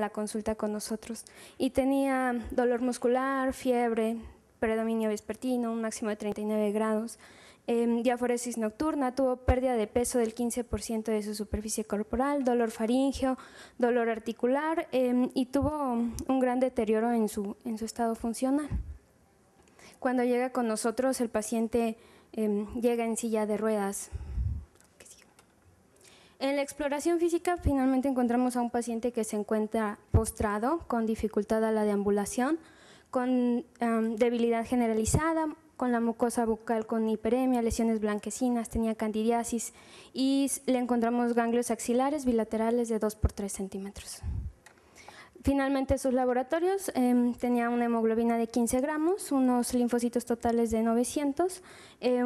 la consulta con nosotros y tenía dolor muscular, fiebre, predominio vespertino, un máximo de 39 grados, diaforesis nocturna, tuvo pérdida de peso del 15% de su superficie corporal, dolor faríngeo, dolor articular y tuvo un gran deterioro en su estado funcional. Cuando llega con nosotros, el paciente llega en silla de ruedas. En la exploración física finalmente encontramos a un paciente que se encuentra postrado, con dificultad a la deambulación, con debilidad generalizada, con la mucosa bucal con hiperemia, lesiones blanquecinas, tenía candidiasis y le encontramos ganglios axilares bilaterales de 2 por 3 centímetros. Finalmente sus laboratorios tenía una hemoglobina de 15 gramos, unos linfocitos totales de 900,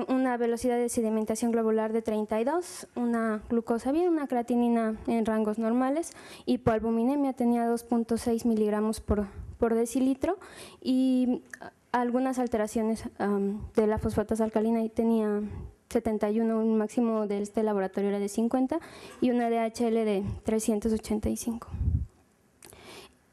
una velocidad de sedimentación globular de 32, una glucosa bien, una creatinina en rangos normales, hipoalbuminemia tenía 2.6 miligramos por decilitro y algunas alteraciones de la fosfatasa alcalina y tenía 71, un máximo de este laboratorio era de 50 y una DHL de 385.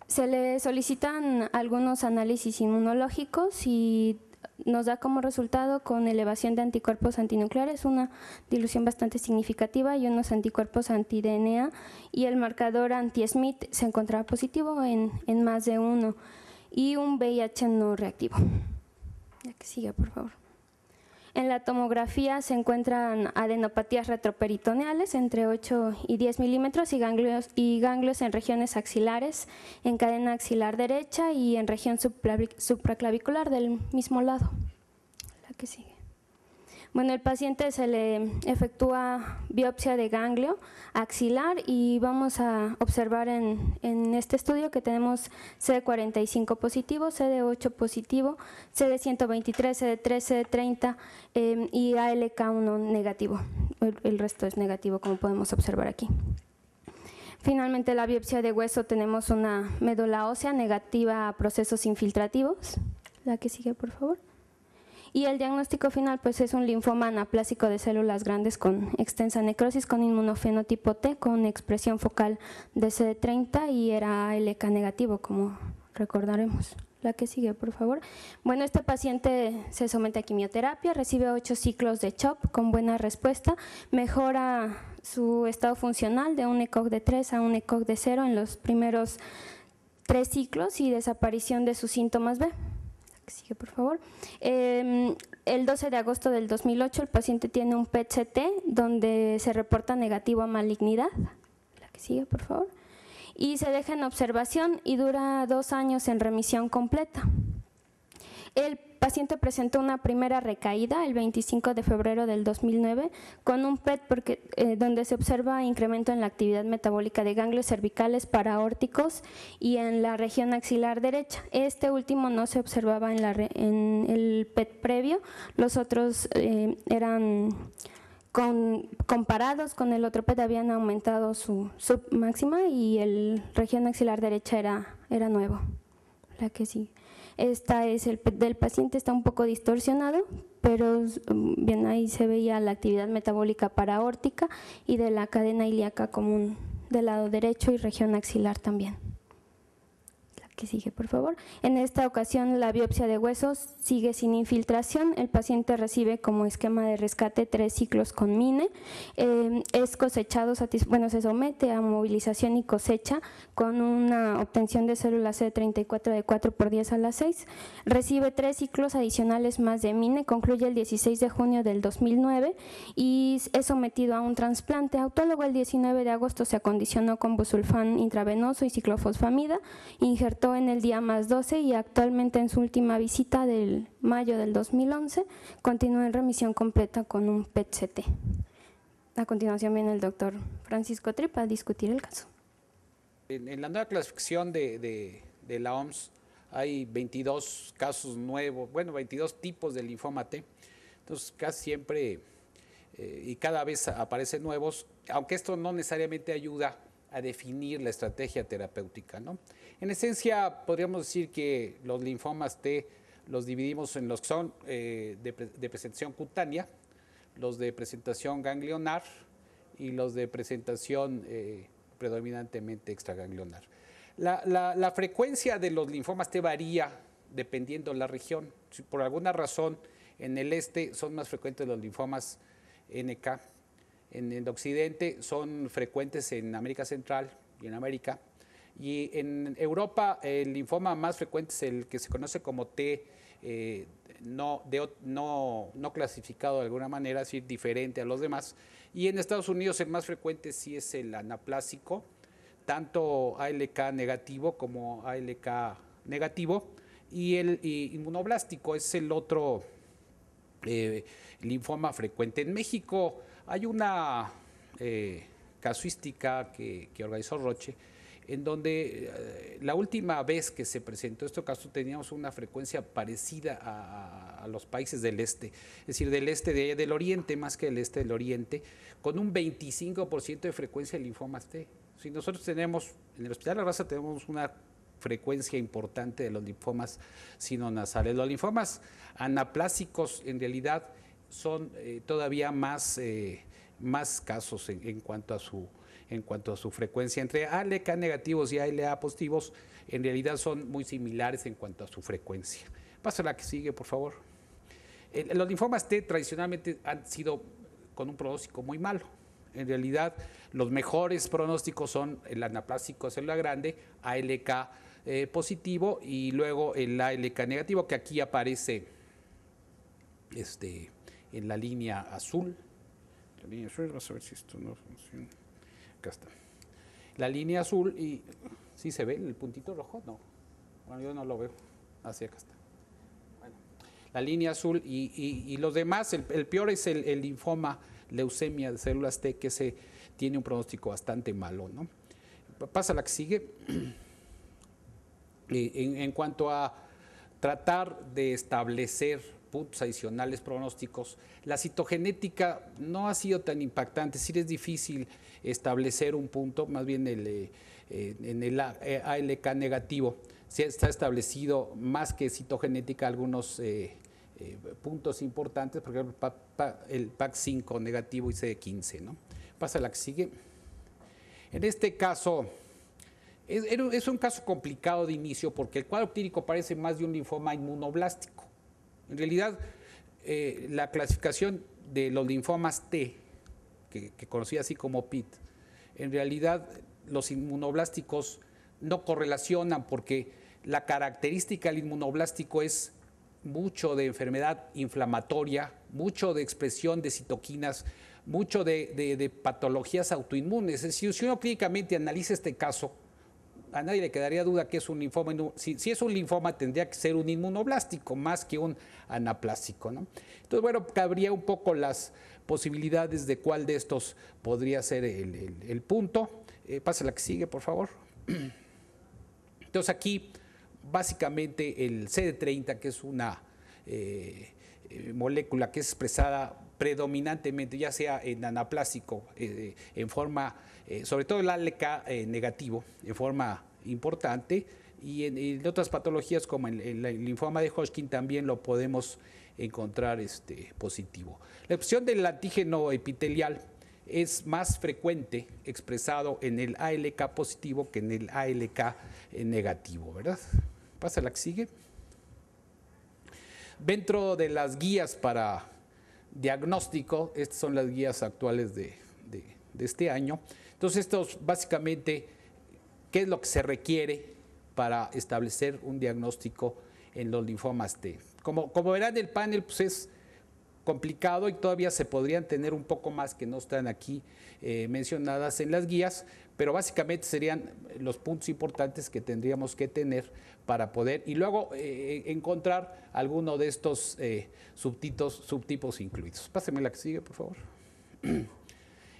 Se le solicitan algunos análisis inmunológicos y nos da como resultado con elevación de anticuerpos antinucleares, una dilución bastante significativa y unos anticuerpos anti-DNA y el marcador anti-Smith se encontraba positivo en más de uno y un VIH no reactivo. La que sigue, por favor. En la tomografía se encuentran adenopatías retroperitoneales entre 8 y 10 milímetros y ganglios en regiones axilares, en cadena axilar derecha y en región supraclavicular del mismo lado. La que sigue. Bueno, el paciente se le efectúa biopsia de ganglio axilar y vamos a observar en este estudio que tenemos CD45 positivo, CD8 positivo, CD123, CD3, CD30 y ALK1 negativo. El resto es negativo, como podemos observar aquí. Finalmente, la biopsia de hueso tenemos una médula ósea negativa a procesos infiltrativos. La que sigue, por favor. Y el diagnóstico final pues es un linfoma anaplásico de células grandes con extensa necrosis con inmunofenotipo T con expresión focal de CD30 y era ALK negativo, como recordaremos. La que sigue, por favor. Bueno, este paciente se somete a quimioterapia, recibe 8 ciclos de CHOP con buena respuesta, mejora su estado funcional de un ECOG de 3 a un ECOG de 0 en los primeros 3 ciclos y desaparición de sus síntomas B. Que sigue, por favor. El 12 de agosto del 2008 el paciente tiene un PET-CT donde se reporta negativo a malignidad. La que sigue, por favor. Y se deja en observación y dura 2 años en remisión completa. El paciente presentó una primera recaída el 25 de febrero del 2009 con un PET donde se observa incremento en la actividad metabólica de ganglios cervicales paraórticos y en la región axilar derecha. Este último no se observaba en el PET previo, los otros eran comparados con el otro PET habían aumentado su máxima y el región axilar derecha era nuevo. La que sí. Esta es el PET del paciente, está un poco distorsionado, pero bien ahí se veía la actividad metabólica paraórtica y de la cadena ilíaca común del lado derecho y región axilar también. Que sigue, por favor. En esta ocasión la biopsia de huesos sigue sin infiltración, el paciente recibe como esquema de rescate 3 ciclos con MINE, es cosechado, se somete a movilización y cosecha con una obtención de células CD34 de 4 por 10 a la 6, recibe 3 ciclos adicionales más de MINE, concluye el 16 de junio del 2009 y es sometido a un trasplante autólogo. El 19 de agosto se acondicionó con busulfán intravenoso y ciclofosfamida, injertó en el día más 12 y actualmente en su última visita del mayo del 2011 continúa en remisión completa con un PET-CT. A continuación viene el doctor Francisco Tripa a discutir el caso. En la nueva clasificación de la OMS hay 22 casos nuevos, bueno, 22 tipos de linfoma T, entonces casi siempre y cada vez aparecen nuevos, aunque esto no necesariamente ayuda a definir la estrategia terapéutica, ¿no? En esencia, podríamos decir que los linfomas T los dividimos en los que son de presentación cutánea, los de presentación ganglionar y los de presentación predominantemente extraganglionar. La frecuencia de los linfomas T varía dependiendo de la región. Si por alguna razón en el este son más frecuentes los linfomas NK, en el occidente son frecuentes en América Central y en América. Y en Europa el linfoma más frecuente es el que se conoce como T no clasificado de alguna manera, es decir, diferente a los demás. Y en Estados Unidos el más frecuente sí es el anaplásico, tanto ALK negativo como ALK negativo, y el inmunoblástico es el otro linfoma frecuente. En México hay una casuística que organizó Roche, en donde la última vez que se presentó este caso teníamos una frecuencia parecida a los países del este, es decir, del este del oriente más que del este del oriente, con un 25% de frecuencia de linfomas T. Si nosotros tenemos, en el Hospital La Raza tenemos una frecuencia importante de los linfomas sinonasales. Los linfomas anaplásicos en realidad son todavía más casos en cuanto a su frecuencia. Entre ALK negativos y ALA positivos en realidad son muy similares en cuanto a su frecuencia. Pasa a la que sigue, por favor. Los linfomas T tradicionalmente han sido con un pronóstico muy malo. En realidad, los mejores pronósticos son el anaplásico célula grande, ALK positivo, y luego el ALK negativo, que aquí aparece en la línea azul. La línea azul, vamos a ver si esto no funciona. Acá está. La línea azul, y ¿sí se ve el puntito rojo? No. Bueno, yo no lo veo. Así, acá está. Bueno, la línea azul y los demás, el peor es el linfoma, leucemia de células T, que tiene un pronóstico bastante malo, ¿no? Pasa a la que sigue. En cuanto a tratar de establecer puntos adicionales pronósticos, la citogenética no ha sido tan impactante, sí es difícil establecer un punto, más bien en el ALK negativo se está establecido más que citogenética algunos puntos importantes, por ejemplo el PAC5 negativo y CD15, ¿no? Pasa a la que sigue. En este caso es un caso complicado de inicio porque el cuadro clínico parece más de un linfoma inmunoblástico. En realidad, la clasificación de los linfomas T, que conocía así como PIT, en realidad los inmunoblásticos no correlacionan porque la característica del inmunoblástico es mucho de enfermedad inflamatoria, mucho de expresión de citoquinas, mucho de patologías autoinmunes. Es decir, si uno clínicamente analiza este caso, a nadie le quedaría duda que es un linfoma. Si es un linfoma, tendría que ser un inmunoblástico más que un anaplásico, ¿no? Entonces, bueno, cabría un poco las posibilidades de cuál de estos podría ser el punto. Pasa la que sigue, por favor. Entonces, aquí, básicamente, el CD30, que es una molécula que es expresada predominantemente, ya sea en anaplásico, en forma, sobre todo el ALK negativo, en forma importante, y en otras patologías como el linfoma de Hodgkin también lo podemos encontrar positivo. La expresión del antígeno epitelial es más frecuente expresado en el ALK positivo que en el ALK negativo, ¿verdad? Pasa la que sigue. Dentro de las guías para diagnóstico, estas son las guías actuales de este año. Entonces, estos básicamente, ¿qué es lo que se requiere para establecer un diagnóstico en los linfomas T? Como verán, el panel pues es complicado y todavía se podrían tener un poco más que no están aquí mencionadas en las guías, pero básicamente serían los puntos importantes que tendríamos que tener para poder, y luego encontrar alguno de estos subtipos incluidos. Páseme la que sigue, por favor.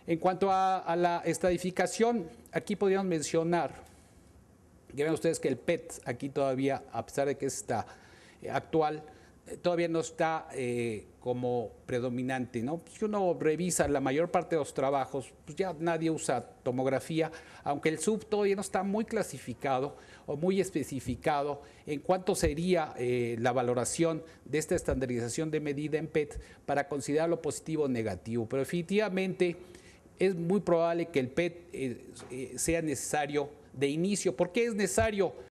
En cuanto a la estratificación, aquí podríamos mencionar, que vean ustedes que el PET aquí todavía, a pesar de que está actual, todavía no está como predominante, ¿no? Si uno revisa la mayor parte de los trabajos, pues ya nadie usa tomografía, aunque el SUB todavía no está muy clasificado o muy especificado en cuánto sería la valoración de esta estandarización de medida en PET para considerarlo positivo o negativo. Pero definitivamente es muy probable que el PET sea necesario de inicio. ¿Por qué es necesario